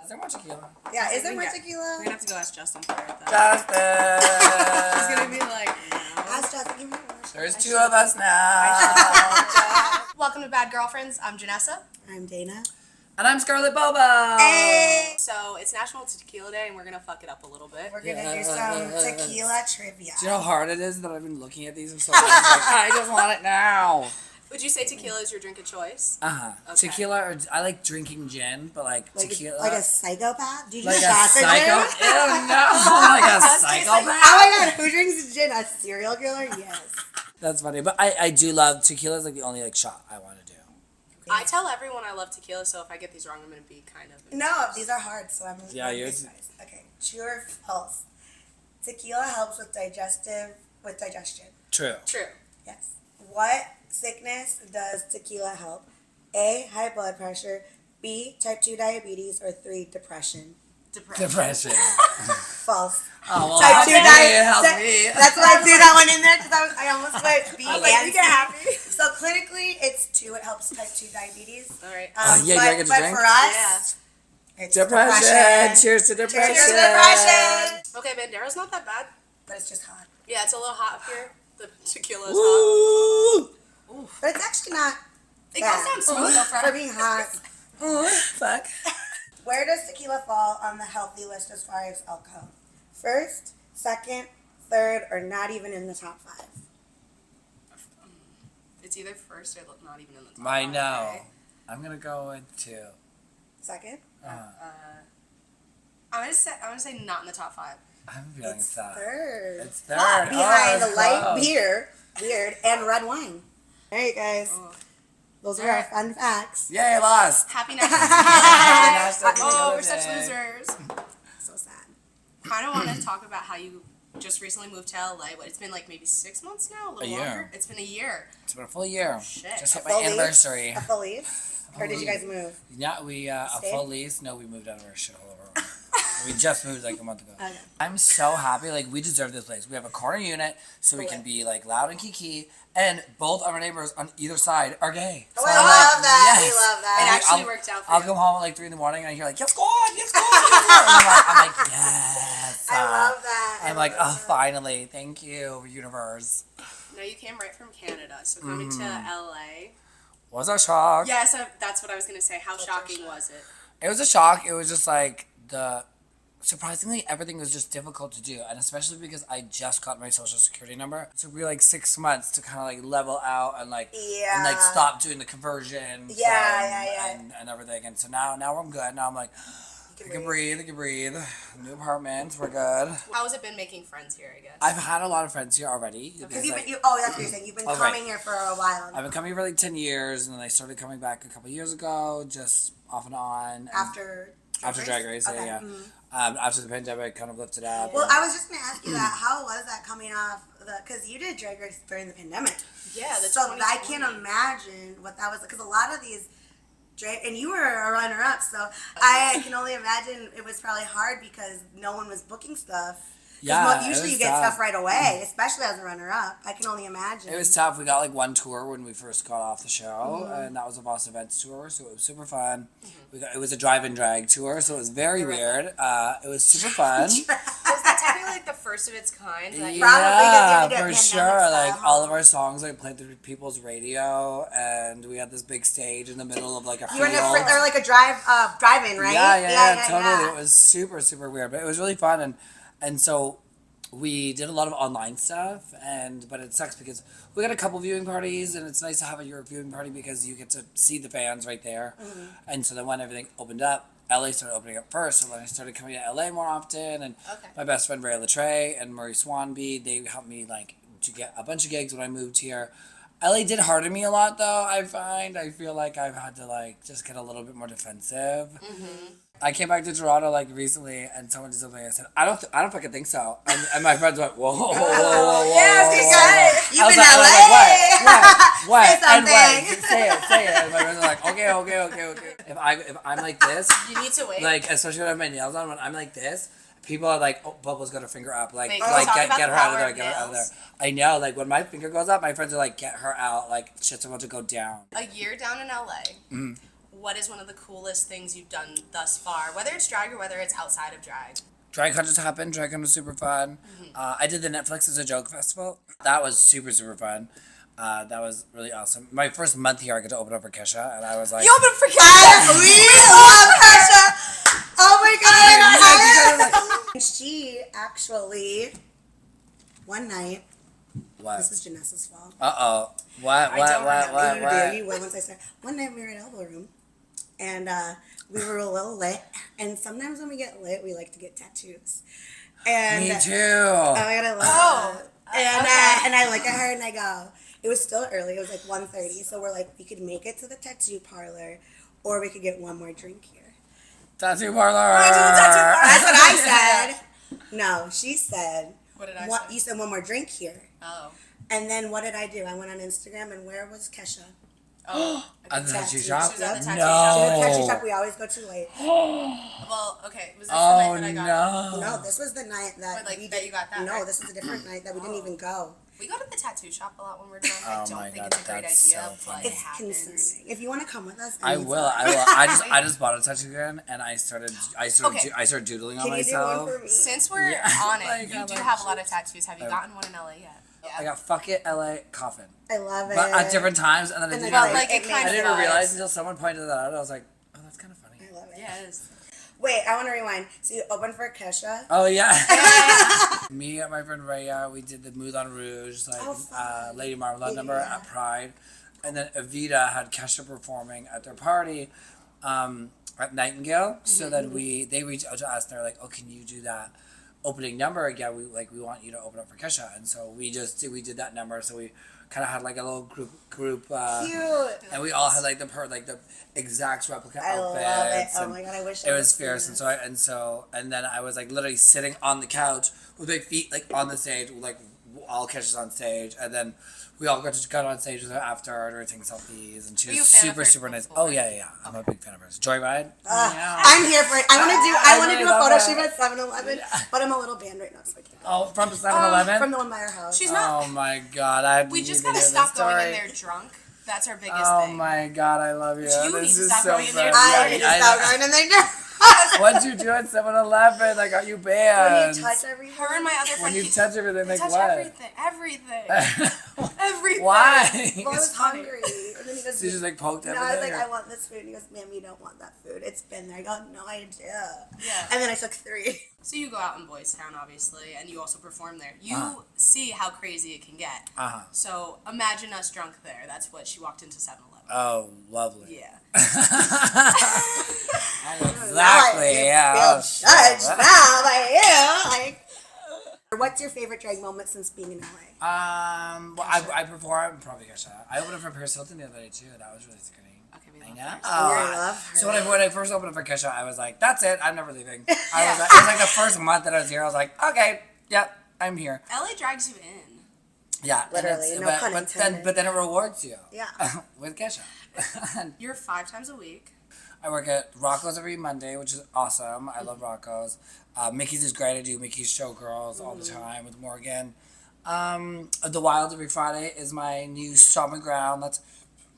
Is there more tequila? Yeah, is there more tequila? We're gonna have to go ask Justin for it though. Justin! He's gonna be like, no. Ask Justin, give me more. There's two of us now. Welcome to Bad Girlfriends. I'm Janessa. I'm Dana. And I'm Scarlett BoBo. Hey! So it's National Tequila Day, and we're gonna fuck it up a little bit. We're gonna do some tequila trivia. Do you know how hard it is that I've been looking at these for so long? I just want it now. Would you say tequila is your drink of choice? Uh-huh. Okay. Tequila, or I like drinking gin, but like tequila. Like a psychopath? Do you like do a shots of psycho. gin? Ew, no, like a psychopath. Oh my god, who drinks gin? A serial killer? Yes. That's funny, but I do love tequila. Is like the only like shot I want to do. I tell everyone I love tequila, so if I get these wrong, I'm gonna be kind of. No, these are hard, so I'm Yeah, I'm you're. nice. Okay, true or false? Tequila helps with digestion. True. True. Yes. What sickness does tequila help? A, high blood pressure. B, type 2 diabetes. Or 3, depression. Depression. False. Oh, well, Type 2 help diabetes. me. That's why I threw that one in there because I almost put B I and like C. get happy. So clinically, it's 2. It helps type 2 diabetes. All right. Yeah, do I get to but drink? for us, it's Depression. Cheers to depression. Cheers to depression. Okay, Bandero's not that bad. But it's just hot. Yeah, it's a little hot up here. The tequila is hot. Woo! But it's actually not It bad goes down smooth though, for Fred. being hot. Fuck. Where does tequila fall on the healthy list as far as alcohol? First, second, third, or not even in the top 5? It's either first or not even in the top. I five, know. right? I'm gonna go with 2. Second? I'm gonna say not in the top 5. I'm feeling It's sad. third. It's third. Behind Oh, light close. beer, weird, and red wine. All right, guys. Oh. Those are our fun facts. Yay, lost. Happy National National Oh, Tequila we're such Day. losers. So sad. Kind of want to talk about how you just recently moved to LA. What, it's been like maybe 6 months now? A little year. longer? It's been a year. It's been a full year. Shit. Just hit A my full lease? anniversary. A full lease? Or did you guys move? Yeah, we a Stayed? full lease. No, we moved out of our shithole. We just moved like a month ago. Okay. I'm so happy. Like, we deserve this place. We have a corner unit, so we can be like loud and kiki. And both of our neighbors on either side are gay. Oh, So I I'm love like, that. yes. We love It that. actually I'll- worked out for I'll you. come home at like 3 in the morning and I hear like, yes, go on, yes, go on. I'm like, yes. I love that. I'm like, oh, finally, thank you, universe. No, you came right from Canada, so coming to LA. Was a shock. Yes, that's what I was going to say. How shocking was it? It was a shock. It was just like surprisingly, everything was just difficult to do, and especially because I just got my social security number. So we like 6 months to kind of like level out and like and like stop doing the conversion. And everything. And so now I'm good. Now I'm like, I can breathe. New apartment, we're good. How has it been making friends here, I guess? I've had a lot of friends here already. Because There's, like, that's what you're saying. You've been Oh, coming right. here for a while. I've been coming here for like 10 years, and then I started coming back a couple years ago, just off and on. And After Drag Race, Okay. yeah. After the pandemic kind of lifted up. Well, I was just going to ask you that. How was that coming off? Because you did Drag Race during the pandemic. Yeah, So I can't imagine what that was. Because a lot of these and you were a runner-up, so I can only imagine it was probably hard because no one was booking stuff. Yeah, usually it you was get tough. stuff right away, especially as a runner-up. I can only imagine. It was tough. We got like one tour when we first got off the show, and that was a Boss Events tour, so it was super fun. It was a drive-in drag tour, so it was very weird. It was super fun. Was that technically like the first of its kind? That Probably Yeah, because you for did sure. pandemic Like style. all of our songs like played through people's radio, and we had this big stage in the middle of like a You were in field. or like a drive-in, right? Yeah, totally. It was super, super weird, but it was really fun, and so we did a lot of online stuff, but it sucks because we got a couple viewing parties, and it's nice to have a Europe viewing party because you get to see the fans right there. And so then when everything opened up, LA started opening up first, so then I started coming to LA more often, and my best friend Ray Latre and Murray Swanby, they helped me like to get a bunch of gigs when I moved here. LA did harden me a lot though, I feel like I've had to like just get a little bit more defensive. I came back to Toronto like recently, and someone did something. I said, I don't fucking think so. And my friends went, whoa, whoa, whoa, whoa, whoa. Yes, you got it. You've been I was LA. what? Say And what? something. Say it. And my friends are like, okay. If I'm like this, you need to wait. like especially when I have my nails on, when I'm like this, people are like, oh, Bubba's got her finger up, like Wait, get her out of there, get her out of there. nails. I know, like when my finger goes up, my friends are like, get her out, like shit's about to go down. A year down in LA. what is one of the coolest things you've done thus far? Whether it's drag or whether it's outside of drag. DragCon just happened. DragCon was super fun. I did the Netflix as a Joke Festival. That was super, super fun. That was really awesome. My first month here, I got to open up for Kesha, and I was like, You open for Kesha! We love Kesha! Oh my god! She actually, one night, what? this is Janessa's fault. Uh-oh. What? You will once I start. One night we were at Elbow Room, and we were a little lit. And sometimes when we get lit, we like to get tattoos. And Me too. Oh my god, I love it. And okay. and I look at her and I go, it was still early. It was like 1:30. So we're like, we could make it to the tattoo parlor, or we could get one more drink here. Tattoo parlor. That's what I said. No, she said. What did I What say? you said? One more drink here. Oh. And then what did I do? I went on Instagram, and where was Kesha? Oh. At the tattoo Tattoo. shop? She was at the tattoo To shop. the tattoo No. shop, we always go too late. Well, okay. Was this the Oh, night that I got? no. No, this was the night that Or, like, we that you got that, No, right? this was a different night that we didn't even go. We go to the tattoo shop a lot when we're drunk. Oh I don't my think God, it's a great that's idea, so but funny. it It's happens. concerning. If you want to come with us, I need will. to. I will. I just bought a tattoo gun, and I started Okay. doodling on Can you do one myself. for me? Since we're Yeah. on it, Like, you I'm do like, have a lot of tattoos. Have you gotten one in LA yet? I got fuck it, LA, coffin. I love it. But at different times, and then I And didn't, then, But like it it kind I of didn't vibes. realize until someone pointed that out. I was like, oh, that's kind of funny. I love it. Yeah, it is. Wait, I want to rewind. So you opened for Kesha. Oh yeah. Me and my friend Raya, we did the Moulin Rouge, like Oh, fun. Lady Marmalade number Yeah. at Pride, and then Evita had Kesha performing at their party at Nightingale. So then they reached out to us. And they're like, "Oh, can you do that opening number again? We want you to open up for Kesha." And so we did that number. So we kind of had like a little group. Cute. And we all had like the exact replica I love it. outfits. Oh and my god, I wish it I was could fierce, see and then I was like literally sitting on the couch with my feet like on the stage, with, like all Kesha's on stage, and then we all got on stage with her after, and we were taking selfies, and she Were you was a fan of super hers super nice. before? Oh yeah, I'm a big fan of hers. Joyride. I'm here for it. I want I to really do a love photo it. shoot at 7-Eleven, but I'm a little banned right now, so I can't. Oh, from 7-Eleven. From the one by our house. She's not. Oh my god, We just need to gotta hear stop this story. going in there drunk. That's our biggest Oh thing. my god, I love you. You need This to is stop so going in there. funny. I need to stop going in there. What'd you do at 7-Eleven? I got you When banned. you touch everything. Her and my other When friend you keep- touch everything, like touch what? everything. Everything. Why? Well, I was It's funny. hungry. And then he goes, So you just like poked no, everything? I was like, or- I want this food. And he goes, ma'am, you don't want that food. It's been there. I go, no, I do. Yeah. And then I took 3. So you go out in Boys Town, obviously, and you also perform there. You Uh-huh. see how crazy it can get. Uh-huh. So imagine us drunk there. That's what she walked into 7-Eleven. Oh, lovely. Yeah. Exactly, yeah. Feel judged now by you. Like, what's your favorite drag moment since being in LA? Well, I performed probably Kesha. I opened up for Paris Hilton the other day too. That was really scary. Okay, we I love know. her. I love her. So when I first opened up for Kesha, I was like, "That's it. I'm never leaving." It was like the first month that I was here. I was like, "Okay, yep, I'm here." LA drags you in. Yeah, and Literally, it's- no but, pun but then intended. but then it rewards you. Yeah. With Kesha. And You're 5 times a week. I work at Rocco's every Monday, which is awesome. I love Rocco's. Mickey's is great. I do Mickey's Showgirls all the time with Morgan. The Wild every Friday is my new stomping ground. That's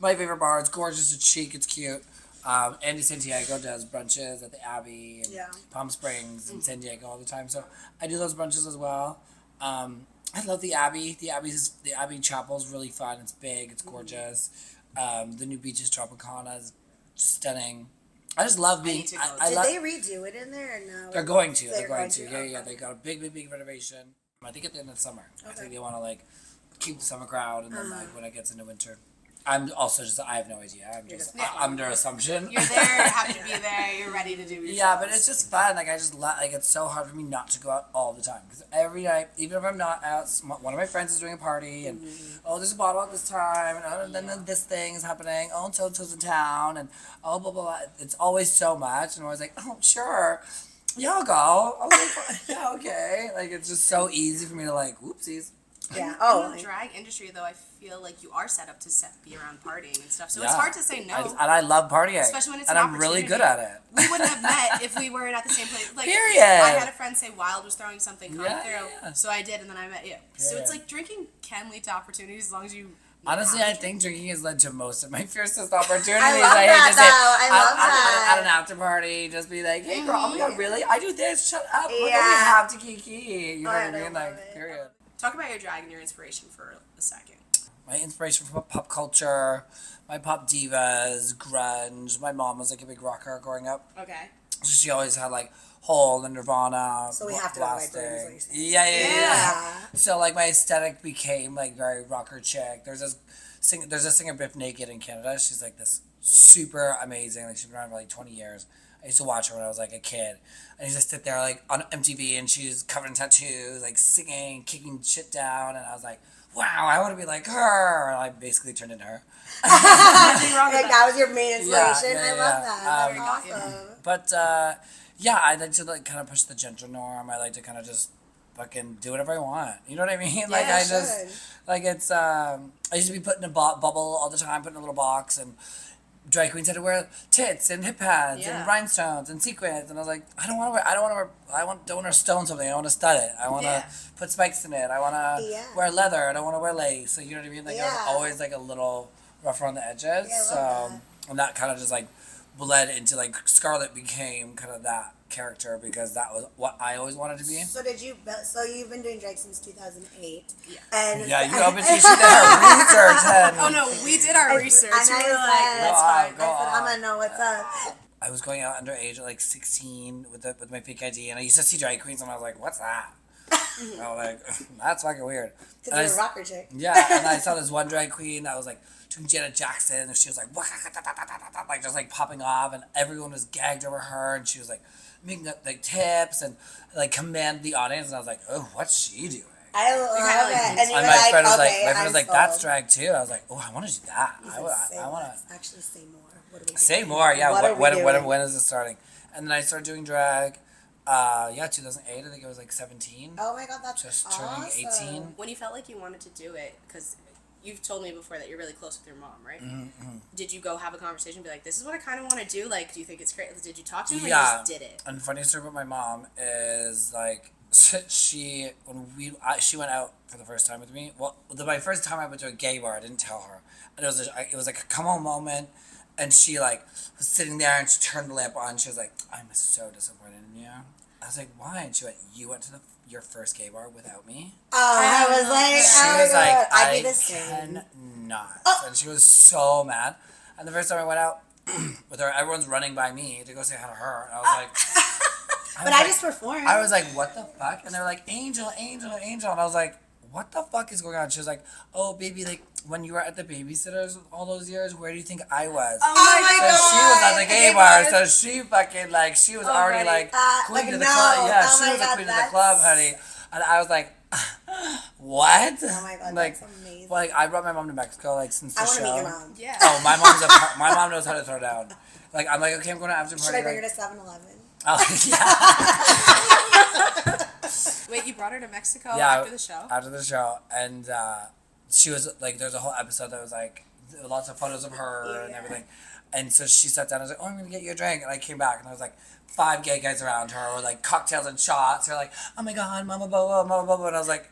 my favorite bar. It's gorgeous. It's chic. It's cute. Andy Santiago does brunches at the Abbey and Yeah. Palm Springs and San Diego all the time. So I do those brunches as well. I love the Abbey. The Abbey Chapel is really fun. It's big. It's gorgeous. The new Beaches Tropicana is stunning. I just love being. need to go. I Did love. they redo it in there or no? They're going to. They're They're going going to. to? Yeah, yeah. Okay. They got a big renovation. I think at the end of the summer. I Okay. think they want to like keep the summer crowd, and then like when it gets into winter. I'm also just. I have no idea. I'm just. just- I'm under assumption. You're there, you have to be there, you're ready to do your Yeah, shows. but it's just fun. Like I just like it's so hard for me not to go out all the time because every night, even if I'm not out, one of my friends is doing a party and oh, there's a bottle at this time and oh, then this thing is happening. Oh, and so-and-so's in town and oh, blah blah blah. It's always so much, and I was like, oh, sure, yeah, I'll go. I'm like, yeah, okay. Like it's just so easy for me to like, whoopsies. Yeah. In Oh. the drag industry, though, I feel like you are set up to be around partying and stuff, so Yeah. it's hard to say no. I love partying, Especially when it's and an I'm really good opportunity. at it. We wouldn't have met if we weren't at the same place. Like, Period. I had a friend say Wild was throwing something come Yeah, through, yeah. so I did, and then I met you. So Period. it's like drinking can lead to opportunities as long as you Honestly, I think drinking has led to most of my fiercest opportunities. I love hate that, to say it. though. I love that. At an after party, just be like, hey, girl, oh my God, really? I do this. Shut up. Look what we Yeah. have to kiki. You know Oh, what I I mean? love Like, it. period. Talk about your drag and your inspiration for a second. My inspiration for pop culture, my pop divas, grunge. My mom was like a big rocker growing up. Okay. So she always had like Hole and Nirvana. So we have to go to blasting. White Birds, like you Yeah, said. yeah. Yeah. So like my aesthetic became like very rocker chick. There's a singer Biff Naked in Canada. She's like this super amazing. Like she's been around for like 20 years. I used to watch her when I was like a kid. I used to sit there like on MTV and she's covered in tattoos, like singing, kicking shit down, and I was like, wow, I want to be like her. And I basically turned into her. Nothing wrong with Like that was your main inspiration. Yeah, I love that. That's awesome. But yeah, I like to like kind of push the gender norm. I like to kind of just fucking do whatever I want. You know what I mean? Like I just should. like it's. I used to be put in a bubble all the time, put in a little box, and drag queens had to wear tits and hip pads Yeah. and rhinestones and sequins, and I was like, I don't want to wear. I don't want to wear. Don't want to stone something. I want to stud it. I want to Yeah. put spikes in it. I want to Yeah. wear leather. I don't want to wear lace. So you know what I mean? Like I Yeah. was always like a little rough around the edges. Yeah, I love So and that kind of just like bled into like Scarlett became kind of that character because that was what I always wanted to be. So did you? So you've been doing drag since 2008. Yeah. And Yeah, you obviously did her research. And Oh no, we did our research. I know We you were like, said- let's Go on, find. go I said, I'm on. gonna know what's up. I was going out underage at like 16 with my fake ID, and I used to see drag queens, and I was like, "What's that?" I was like, "That's fucking weird." And I Because you're a s- rocker chick. Yeah, and I saw this one drag queen that was like doing Janet Jackson, and she was like, like just like popping off, and everyone was gagged over her, and she was like making up like tips and like command the audience, and I was like, "Oh, what's she doing?" I love kinda it. like- And you were And my like, friend was okay, like, I'm "That's sold." drag too." I was like, "Oh, I want to do that. You I said, want say to." less. Actually, say more. What are we doing? Say more, yeah. What are we doing? When is it starting? And then I started doing drag. 2008. I think it was like 17. Oh my god, that's Just awesome. turning 18. When you felt like you wanted to do it, because you've told me before that you're really close with your mom, right? Mm-hmm. Did you go have a conversation, and be like, "This is what I kind of want to do"? Like, do you think it's great? Did you talk to him, or you Yeah. just did it? And the funny story about my mom is like she went out for the first time with me. Well, my first time I went to a gay bar, I didn't tell her, and it was like a come home moment, and she like was sitting there and she turned the lamp on. And she was like, "I'm so disappointed in you." I was like, "Why?" And she went, "You went to your first gay bar without me." Oh, I was like, She oh my was like, god, I'd "I be the same. cannot," Oh. and she was so mad. And the first time I went out with her, everyone's running by me to go say hi to her, and I was like. But I just performed. I was like, what the fuck? And they were like, Angel, Angel, Angel. And I was like, what the fuck is going on? She was like, oh, baby, like, when you were at the babysitters all those years, where do you think I was? Oh my So god. she was at the gay bar, so she fucking, like, she was already, buddy. like, queen like, of the no. club. Yeah, Oh she my was the God, queen of the that's- club, honey. And I was like, what? Oh my god, Like, that's amazing. like, I brought my mom to Mexico, like, since the I want show. to meet your mom. Yeah. Oh, my mom knows how to throw down. Like, I'm like, okay, I'm going to after party. Should I bring her like, to 7-Eleven? oh, yeah. Wait, you brought her to Mexico Yeah, after the show? After the show, and she was like, there's a whole episode that was like lots of photos of her and Yeah. everything, and so she sat down and was like, oh, I'm gonna get you a drink, and I came back and I was like 5 gay guys around her with like cocktails and shots. They're like, oh my god, Mama BoBo, Mama BoBo, and I was like,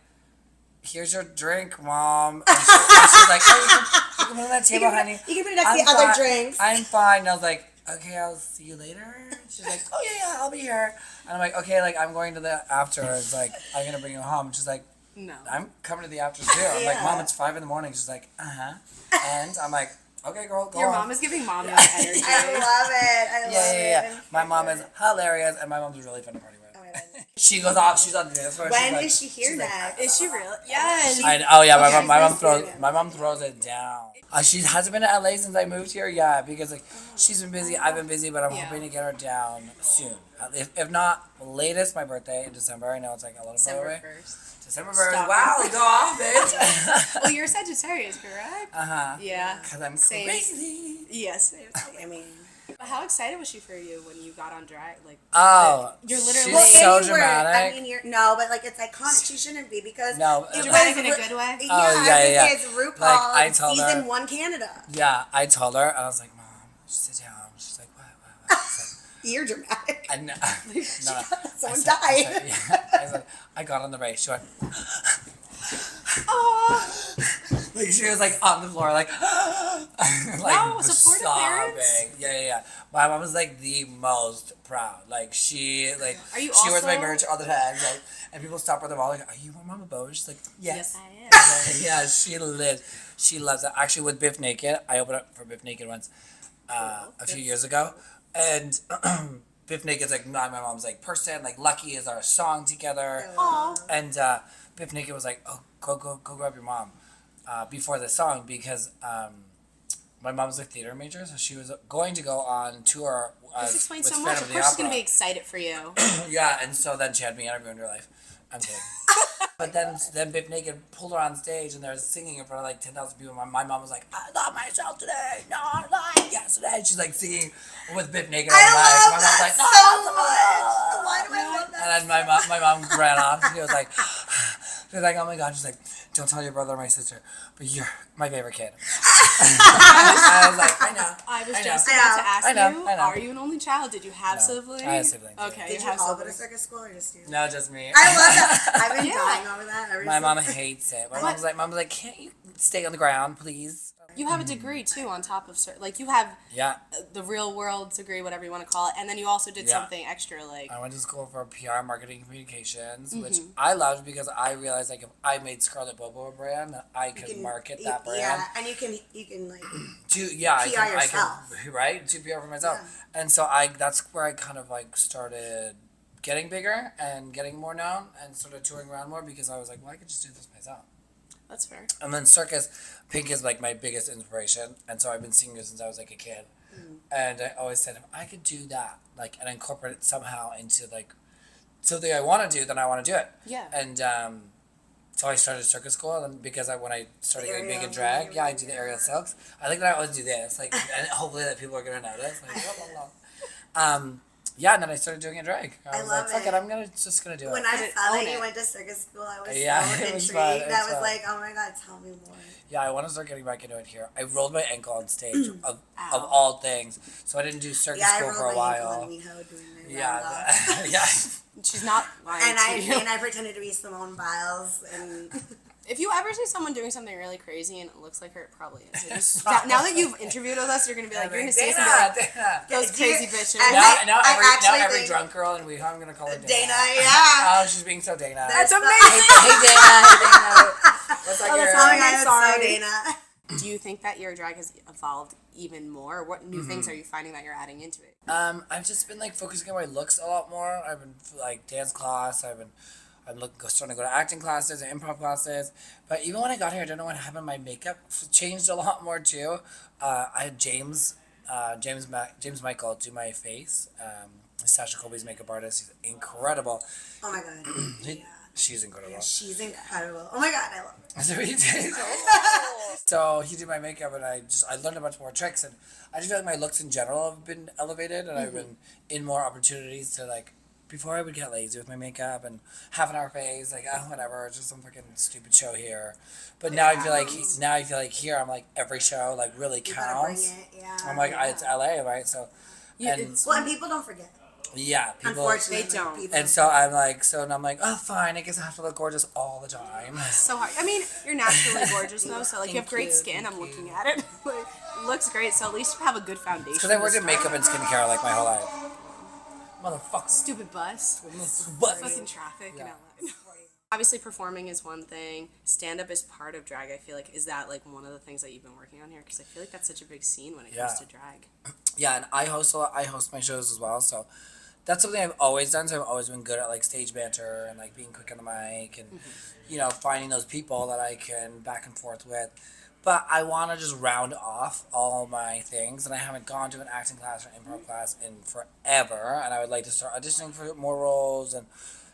here's your drink, Mom. And she's like, oh, you can put it on that table, honey. You can put it next I'm to the other fine. drinks. I'm fine. And I was like, okay, I'll see you later. She's like, oh yeah, I'll be here. And I'm like, okay, like I'm going to the after. It's like, I'm gonna bring you home. She's like, No. I'm coming to the after too. I'm like, Yeah. Mom, it's 5 a.m. She's like, and I'm like, okay, girl, go Your on. mom is giving mom that energy. I love it. I love Yeah. it. My mom is hilarious, and my mom's really fun to party with. Oh my God. She goes off. She's on the dance floor. When she's like, did she hear she's like, that? Is she real? Yes. Oh yeah, Okay, my mom throws it down. She hasn't been to LA since I moved here. Yeah, because like she's been busy, I've been busy, but I'm Yeah. hoping to get her down soon. If not latest, my birthday in December. I know it's like a little far away. December 1st. December 1st. Stop. Wow, go off, bitch. Well, you're Sagittarius, correct? Yeah. Because I'm Same. crazy. Yes. I mean, But how excited was she for you when you got on drag? Like, Oh, You're literally- she's Well, so anywhere, dramatic. I mean, no, but like it's iconic. She shouldn't be because No, it dramatic was in a Ru- good way? Yeah, Oh, I yeah, was yeah. gonna say it's RuPaul Like, I told her- season 1 Canada. Yeah, I told her. I was like, Mom, sit down. She's like, what? She's You're dramatic. like, no. Someone I died. said, yeah. I got on the race. She went, oh. Like she was like on the floor, like, like No, supportive sobbing. parents? Yeah. My mom was like the most proud. Like she Are you she wears my also- merch all the time. Like, and people stop her at the mall like, "Are you Mama Bo?" She's like, "Yes." I am. Yeah, she lives. She loves it. Actually, with Biff Naked, I opened up for Biff Naked once a few years ago, and Biff Naked's like not my mom's like person. Like Lucky is our song together, and Biff Naked was like, "Oh, go grab your mom," before the song because my mom's a theater major, so she was going to go on tour. This explains with so Phantom much. of Of the course, she's gonna Opera. be excited for you. Yeah, and so then she had me and I ruined her life. I'm kidding. But then Biff Naked pulled her on stage and they were singing in front of like 10,000 people. My mom was like, "I love myself today, not like yesterday." She's like singing with Biff Naked on I the mic. love My mom's that like, "No, so much. Why do I love that? and then my mom ran off. She was like, she was like, "Oh my God." She's like, "Don't tell your brother or my sister, but you're my favorite kid." I was like, I know. I was I know. just about to ask I know, you, I know. are you an only child? Did you have No, siblings? I have siblings, yeah. Okay, Did you have all go to siblings. circus school or just you? No, just me. I love that. I've been Yeah. dying over that ever My since. mom hates it. My mom's like, "Can't you stay on the ground, please?" You have a degree too on top of like you have Yeah. the real world degree, whatever you want to call it, and then you also did Yeah. something extra like I went to school for PR, marketing, communications, which Mm-hmm. I loved because I realized like if I made Scarlett BoBo a brand, that I could market that brand. Yeah, and you can like I yourself. can right to PR for myself, and so that's where I kind of like started getting bigger and getting more known and started touring around more because I was like, well, I could just do this myself. that's fair. And then circus, Pink is like my biggest inspiration, and so I've been seeing her since I was like a kid. And I always said if I could do that, like, and incorporate it somehow into like something I want to do, then I want to do it. Yeah. And so I started circus school, and because when I started getting big in Aerials drag, and yeah, I do the aerial silks. I think that I always do this, like, and hopefully that people are gonna notice. Like, blah, blah, blah. Yeah, and then I started doing it drag. I was like, love fuck it. it, I'm just gonna do it. When I Did it found own that you it. went to circus school, I was Yeah, so it intrigued. was fun, it I was was fun. like, oh my god, tell me more. Yeah, I want to start getting back into it here. I rolled my ankle on stage of Ow. all things, so I didn't do circus Yeah, I school rolled for a my ankle while. on Miho doing my round Yeah, off. yeah. She's not lying And to you. I pretended to be Simone Biles and If you ever see someone doing something really crazy and it looks like her, it probably is. It just- now that you've interviewed with us, you're gonna be like, you're gonna see us and be like, Dana. those Do you- crazy bitches. and Now I actually every think- drunk girl in WeHo, I'm gonna call her Dana. Dana, yeah. Oh, she's being so Dana. That's amazing. Hey Dana. What's up, Oh, that's girl? Oh my I'm god, it's sorry. so Dana. Do you think that your drag has evolved even more? What new things are you finding that you're adding into it? I've just been like focusing on my looks a lot more. I've been like dance class. I'm starting to go to acting classes and improv classes. But even when I got here, I don't know what happened. My makeup changed a lot more too. I had James Michael do my face. Sasha Colby's makeup artist. He's incredible. Oh my god. He- She's incredible. She's incredible. Oh my god, I love her. So he did. So he did my makeup, and I learned a bunch more tricks, and I just feel like my looks in general have been elevated, and I've been in more opportunities to like. Before I would get lazy with my makeup and half an hour face, like whatever, it's just some fucking stupid show here. But now I feel like here I'm like every show like really You gotta bring counts. it, yeah. I'm like it's LA, right? So Yeah, and it's- Well, and people don't forget. yeah, people. Unfortunately, They don't. people And so I'm like, oh fine, I guess I have to look gorgeous all the time. so hard. I mean, you're naturally gorgeous though, so like you have Thank great you, skin. thank I'm you. looking at it. Like, it looks great. So at least you have a good foundation. Because I to worked in start. makeup and skincare like my whole life. Motherfucker. Stupid bus. But Fucking traffic Yeah. and LA. Obviously, performing is one thing. Stand up is part of drag. I feel like is that like one of the things that you've been working on here? Because I feel like that's such a big scene when it comes Yeah. to drag. yeah, and I host my shows as well, so that's something I've always done. So I've always been good at like stage banter and like being quick on the mic and finding those people that I can back and forth with. But I want to just round off all my things, and I haven't gone to an acting class or improv class in forever. And I would like to start auditioning for more roles and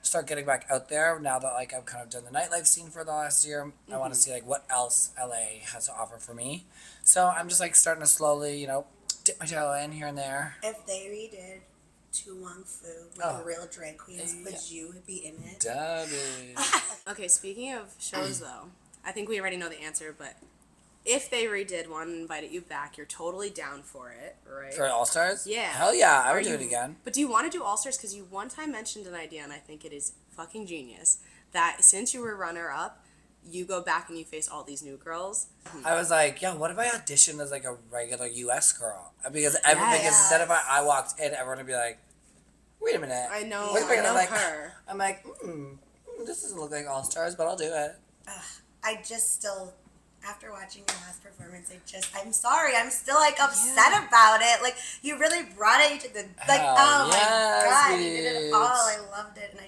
start getting back out there now that like I've kind of done the nightlife scene for the last year. I want to see like what else LA has to offer for me. So I'm just like starting to slowly, dip my toe in here and there. If they redid Tu Wong Fu with Oh. the real drag queens, Yeah. would you be in it? Debbie. Okay, speaking of shows though, I think we already know the answer, but if they redid one and invited you back, you're totally down for it, right? For All Stars? Yeah. Hell yeah, I Are would do you- it again. But do you want to do All Stars? Because you one time mentioned an idea, and I think it is fucking genius. That since you were runner up, you go back and you face all these new girls. I was like, yeah, what if I auditioned as like a regular U.S. girl? Because because Yes. instead of I walked in, everyone would be like, wait a minute. I know, Wait a minute. I know I'm like, her. I'm like, this doesn't look like All Stars, but I'll do it. I just still, after watching your last performance, I'm sorry, I'm still like upset about it. Like, you really brought it, you took the, like, Hell oh yes, my God, you did it bitch. all. I loved it, and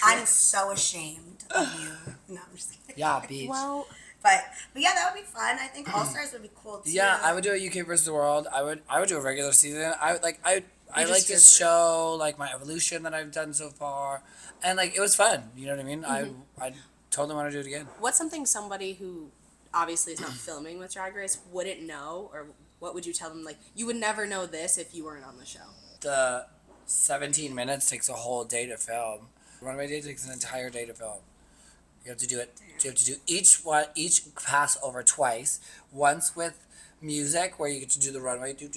I'm so ashamed of you. No, I'm just kidding. Yeah, beach. Well, But yeah, that would be fun. I think All Stars would be cool too. Yeah, I would do a UK versus the world. I would do a regular season. I just like feel this free. show, like my evolution that I've done so far, and like it was fun. You know what I mean? I totally want to do it again. what's something somebody who obviously is not filming with Drag Race wouldn't know, or what would you tell them? Like, you would never know this if you weren't on the show. The 17 minutes takes a whole day to film. Runway day takes an entire day to film. You have to do it. You have to do each pass over twice. Once with music, where you get to do the runway, do,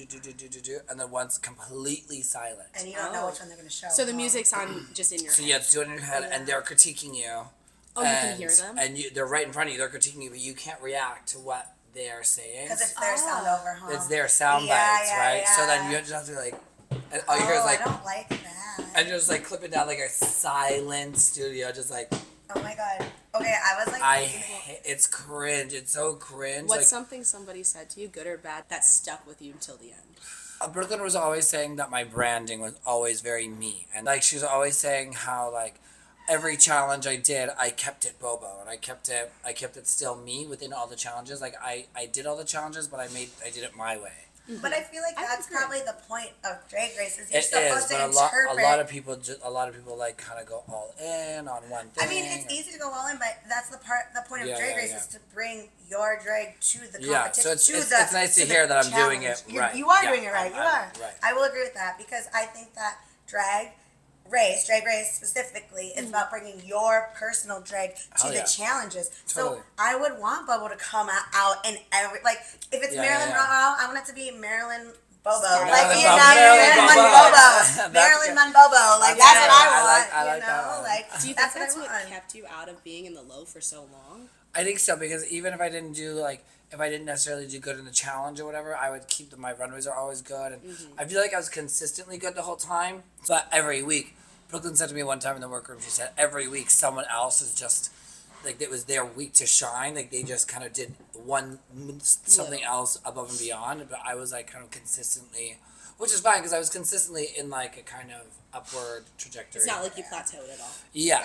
and then once completely silent. And you don't know which one they're going to show. So the music's on just in your So head. you have to do it in your head, and they're critiquing you. Oh, you can hear them? And they're right in front of you. They're critiquing you, but you can't react to what they're saying. Because it's their sound over, huh? It's their sound Yeah, bites, yeah, right? So then yeah. you just have to like, and all you hear is like, I don't like that. and you're just like clipping down like a silent studio, just like, Oh my God. Okay, I was like, it's cringe. It's so cringe. What's like, something somebody said to you, good or bad, that stuck with you until the end? Brooklyn was always saying that my branding was always very me, and like she was always saying how like every challenge I did, I kept it Bobo, and I kept it still me within all the challenges. Like I did all the challenges, but I did it my way. but I feel like I that's agree. probably the point of Drag Race is you're It supposed is, to but interpret. a lot of people like kind of go all in on one thing. I mean, it's easy to go all in, but that's the point of Yeah, Drag yeah, Race yeah. is to bring your drag to the competition. Yeah, so it's the, nice to the hear that I'm doing challenge. it right. You are Yeah, doing it right. You are. right. I will agree with that because I think that Drag Race specifically, is about bringing your personal drag to Hell the yeah. challenges. Totally. So I would want Bobo to come out and if it's Yeah, Marilyn yeah, yeah. Monroe, I want it to be Marilyn Bobo. Scarlett Like, you know, Marilyn Marilyn Bobo. Monbobo. Marilyn Monbobo. Like, that's what I want. I like you that know? one. Like, Do you think that's that's what what I want. kept you out of being in the low for so long? I think so, because even if I didn't necessarily do good in the challenge or whatever, I would keep my runways are always good, and I feel like I was consistently good the whole time. So every week, Brooklyn said to me one time in the workroom, she said every week someone else is just like it was their week to shine. Like they just kind of did something else above and beyond, but I was like kind of consistently, which is fine because I was consistently in like a kind of upward trajectory. It's not like you plateaued at all. Yeah.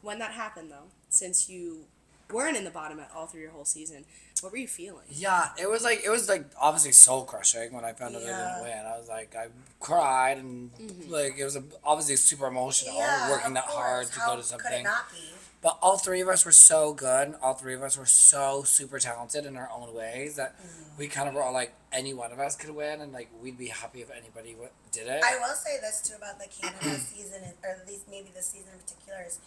When that happened, though, since you weren't in the bottom at all through your whole season, what were you feeling? Yeah, it was like obviously soul crushing when I found out I didn't win. I was like I cried and like it was obviously super emotional working of that hard course. to How go to something. Could it not be? But all three of us were so good. All three of us were so super talented in our own ways that we kind of were all like any one of us could win, and like we'd be happy if anybody did it. I will say this too about the Canada season, or at least maybe this season in particular, is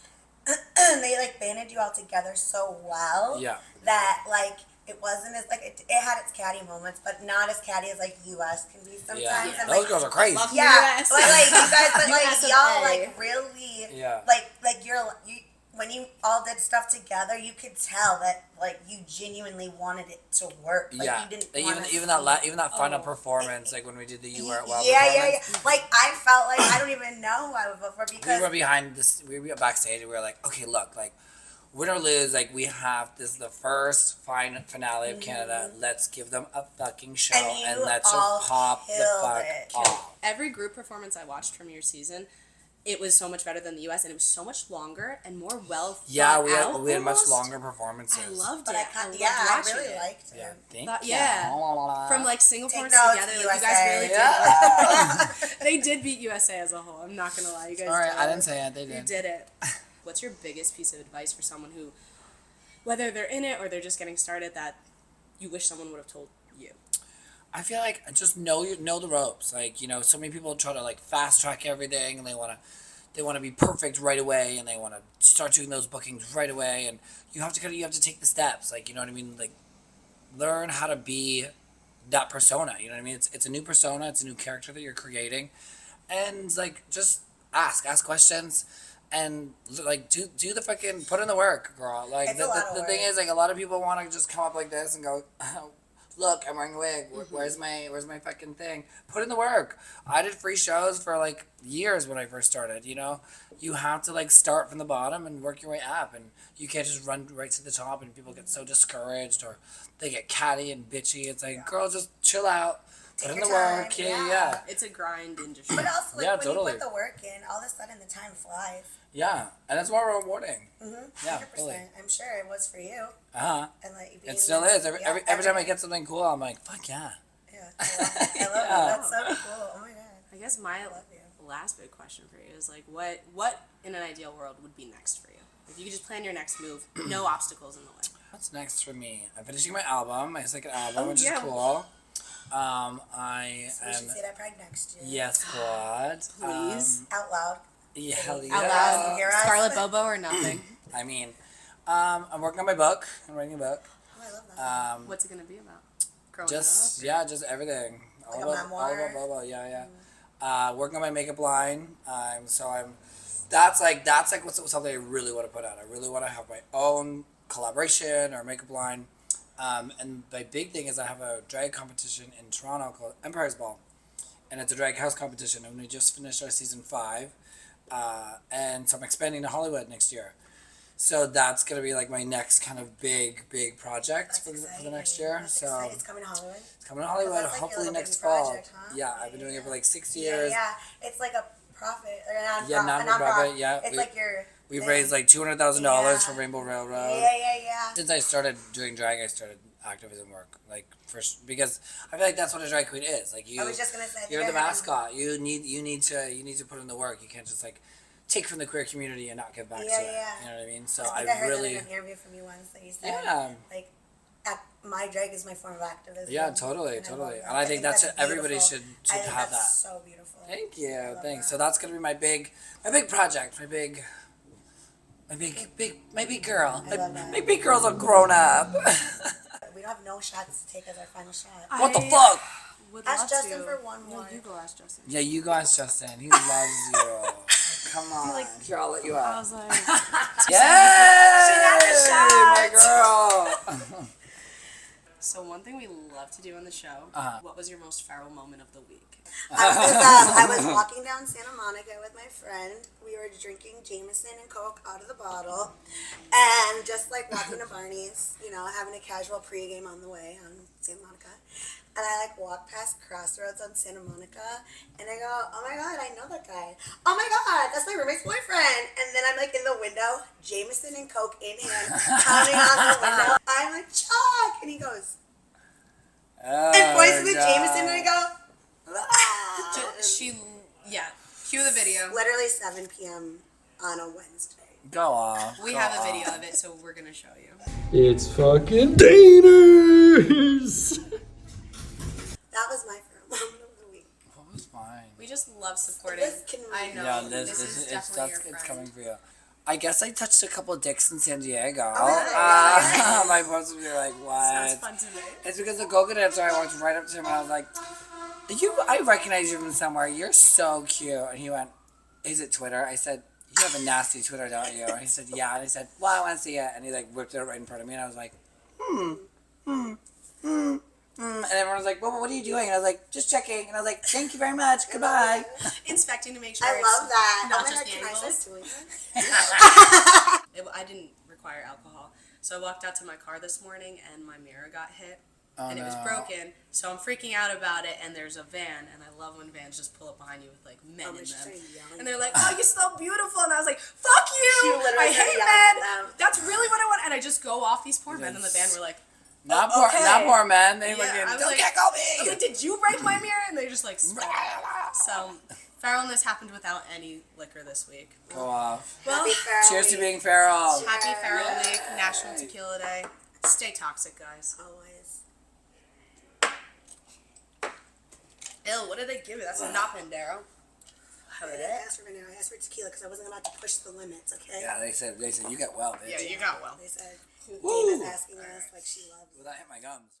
they like banded you all together so well Yeah. that like it wasn't as like it had its catty moments, but not as catty as like US can be sometimes. Yeah, And, those like, girls are crazy. Love yeah, US. but like you guys, but like US of y'all A. like really, Yeah. like you when you all did stuff together, you could tell that like you genuinely wanted it to work. Like, Yeah, you didn't like, wanna even that final Oh. performance, like when we did the You Were It Well yeah. performance. Like I felt like I don't even know who I would vote for We because were behind this. We were backstage, and we were like, okay, look, like win or lose, like we have this is the first finale of Canada. Let's give them a fucking show, And you and let's all just pop the killed fuck it. off. Every group performance I watched from your season, it was so much better than the US, and it was so much longer and more well thought Yeah, out. we had much almost. longer performances. I loved but it. I loved I watching really it. liked it. Yeah, thank Thought- you. yeah. From like Singapore Take notes, together, like you guys USA. really Yeah. did. They did beat USA as a whole. I'm not gonna lie, you guys. All right, did. I didn't say it. They You did. did it. What's your biggest piece of advice for someone who, whether they're in it or they're just getting started, that you wish someone would have told you? I feel like just know the ropes. Like so many people try to like fast track everything, and they want to be perfect right away, and they want to start doing those bookings right away, and you have to take the steps. Like you know what I mean. Like learn how to be that persona. You know what I mean. It's a new persona. It's a new character that you're creating, and like just ask questions. and like do the fucking put in the work, girl. Like It's a lot of the thing work. is, like, a lot of people want to just come up like this and go, oh, look, I'm wearing a wig. Where's my fucking thing? Put in the work. I did free shows for like years when I first started. You know, you have to like start from the bottom and work your way up, and you can't just run right to the top. And people get so discouraged or they get catty and bitchy. It's like, girl, just chill out. Put in your the time, work. yeah. Yeah. It's a grind industry. But also, like, Yeah, when totally. you put the work in, all of a sudden the time flies. Yeah, and it's more rewarding. Mm-hmm. Yeah, 100%. totally. I'm sure it was for you. And like it still is. yeah, Every time I get something cool, I'm like, fuck yeah. Yeah, I love it. Yeah. That's so cool. Oh my god. I guess my love you. last big question for you is like, what in an ideal world would be next for you? If you could just plan your next move, no obstacles in the way. What's next for me? I'm finishing my album, my second album, Oh, which yeah. is cool. I So we am. should say that Pride next year. Yes, God. Please. Out loud. Yeah, hell yeah. Out loud, Hear us? Scarlett BoBo or nothing. I mean, I'm working on my book. I'm writing a book. Oh, I love that. What's it gonna be about? Growing Just up? just everything. Like a All memoir? about Bobo. Yeah. Working on my makeup line. That's like what's something I really want to put out. I really want to have my own collaboration or makeup line. And my big thing is I have a drag competition in Toronto called Empire's Ball, and it's a drag house competition. And we just finished our season 5, and so I'm expanding to Hollywood next year. So that's gonna be like my next kind of big project for the next year. That's so exciting. It's coming to Hollywood. it's coming to Hollywood, That's like your hopefully little next baby fall. project, huh? Yeah, I've been doing it for like 6 Yeah, years. yeah. It's like a profit or a non-profit. Yeah, non-profit, yeah. It's like your. We've thing. raised like $200,000 Yeah. for Rainbow Railroad. Yeah. Since I started doing drag, I started activism work, like because I feel like that's what a drag queen is. Like I was just gonna say. I think you're I the heard mascot. You need to put in the work. You can't just like take from the queer community and not give back to it. Yeah. You know what I mean? So I I think I heard really, that in an interview from you once that you said. yeah, Like, my drag is my form of activism. yeah, totally. And I love that. And I think that's everybody beautiful. should I think have that's that. so beautiful. Thank you, I love thanks. that. So that's gonna be my big project, my big girl. I love that. My big girl's all grown up. We don't have no shots to take as our final shot. What the fuck? Would Ask love Justin to. for one No, more. you go ask Justin. Yeah, you guys, Justin. He loves you. Come on, here, I'll let you I out. was like, Yay! shot. My girl. so one thing we love to do on the show. What was your most feral moment of the week? I was walking down Santa Monica with my friend. We were drinking Jameson and Coke out of the bottle, and just like walking to Barney's, having a casual pregame on the way on Santa Monica. And I like walk past Crossroads on Santa Monica, and I go, oh my god, I know that guy. Oh my god, that's my roommate's boyfriend. And then I'm like in the window, Jameson and Coke in hand, pounding on the window. I'm like, Chuck, and he goes, and points to the Jameson, and I go. Cue the video. Literally 7 p.m. on a Wednesday. Go off. We have a video of it, so we're gonna show you. It's fucking Daners! That was my favorite moment of the week. What was mine? We just love supporting. This can I know. Yeah, this this is is definitely your it's friend. coming for you. I guess I touched a couple of dicks in San Diego. really? My folks would be like, Sounds what? fun to me. It's because the go-go dancer, I walked right up to him and I was like, I recognize you from somewhere. You're so cute. And he went, is it Twitter? I said, you have a nasty Twitter, don't you? And he said, yeah. And I said, well, I want to see it. And he like whipped it right in front of me. And I was like, And everyone was like, well, what are you doing? And I was like, just checking. And I was like, thank you very much. Goodbye. Inspecting to make sure. I love that. Not Oh my just God, can I angles. start doing that? I didn't require alcohol, so I walked out to my car this morning and my mirror got hit. And it was no. broken, so I'm freaking out about it. And there's a van, and I love when vans just pull up behind you with like men in but she them, started yelling. and they're like, "Oh, you're so beautiful," and I was like, "Fuck She you! literally I hate started yelling at men. them. That's really what I want." And I just go off these poor men in the van. We're like, Not okay. poor men. They Yeah, fucking, I was don't like- get go I was me. like, "Did you break my mirror?" And they just like, spun. So feralness happened without any liquor this week. Go off. Well, Happy Feral Cheers to Week. being feral. happy Feral Week, National Tequila Day. Stay toxic, guys. Always. Ew, what did they give you? That's not Pandero. I didn't ask for vanilla. I asked for tequila because I wasn't about to push the limits, okay? Yeah, they said you got well, bitch. Yeah, you got well. They said, Woo. Dana's asking us like she loves Well, that hit my gums.